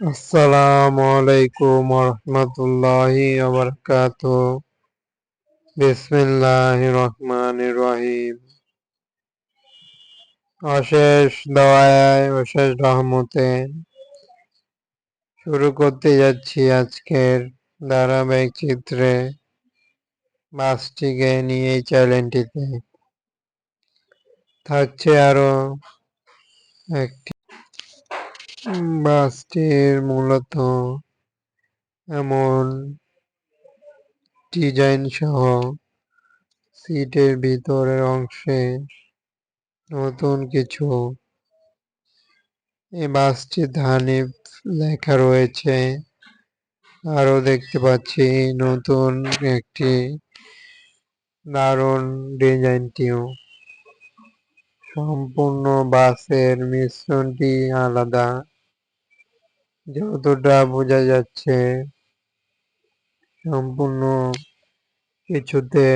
আসসালামু আলাইকুম রহমতুল্লাহি ওয়াবারাকাতুহ। বিসমিল্লাহির রহমানির রহিম। অশেষ দয়ায় অশেষ রহমতে শুরু করতে যাচ্ছি আজকের ধারাবাহিক চিত্রে বাসটিকে নিয়ে এই চ্যানেলটিতে থাকছে আরো একটি বাসটির মূলত এমন ডিজাইন সহ সিটের ভিতরের অংশে নতুন কিছু এই বাসটিতে হানিফ লেখা রয়েছে। আরো দেখতে পাচ্ছি নতুন একটি দারুণ ডিজাইনটিও। সম্পূর্ণ বাসের মিশ্রণটি আলাদা, যতটা বোঝা যাচ্ছে সম্পূর্ণ কিছুতে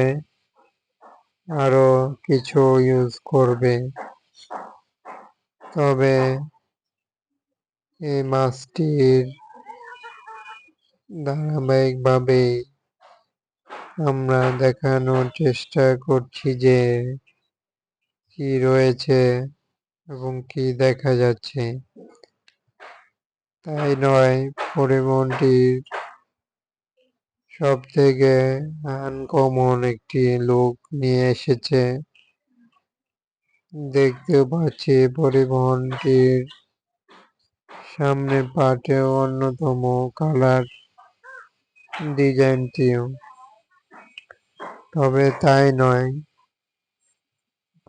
আরো কিছু ইউজ করবে। তবে এই মাছটির ধারাবাহিকভাবে আমরা দেখানোর চেষ্টা করছি যে কি রয়েছে এবং কি দেখা যাচ্ছে। তাই নয়, পরিবহনটির সব থেকে আনকমন একটি লুক নিয়ে এসেছে। দেখতেও পাচ্ছি পরিবহনটির সামনের পার্টে অন্যতম কালার ডিজাইনটিও। তবে তাই নয়,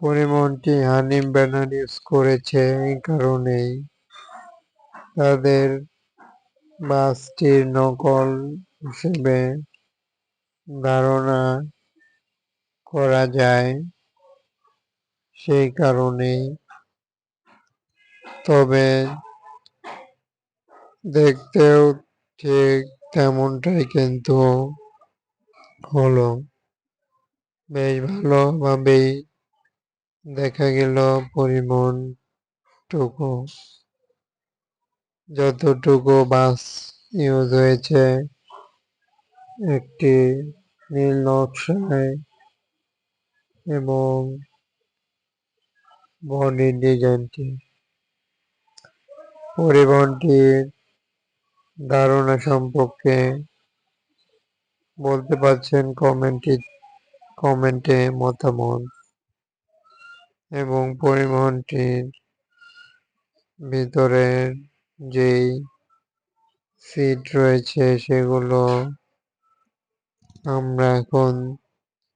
পরিবহনটি হানিফ ব্যানার ইউজ করেছে এই কারণেই তাদের বাসটির নকল হিসেবে ধারণা করা যায়, সেই কারণেই। তবে দেখতেও ঠিক তেমনটাই কিন্তু হলো। বেশ ভালোভাবেই দেখা গেল পরিবহনটুকু। যতটুকু বাস ইউজ হয়েছে একটি নীল নকশায় এবং বডির ডিজাইনটি। পরিবহনটির ধারণা সম্পর্কে বলতে পারছেন কমেন্টে মতামত। এবং পরিবহনটির ভিতরের যেই সিট রয়েছে সেগুলো আমরা এখন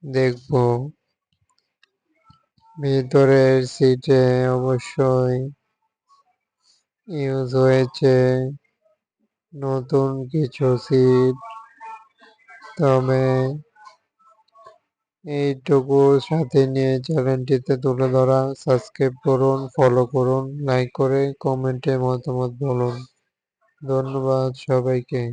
দেখব। ভিতরের সিটে অবশ্যই ইউজ হয়েছে নতুন কিছু সিট। তবে এইটুকু সাথে নিয়ে চ্যানেলটিতে তুলে ধরা। সাবস্ক্রাইব করুন, ফলো করুন, লাইক করে কমেন্টে মতামত বলুন। ধন্যবাদ সবাইকে।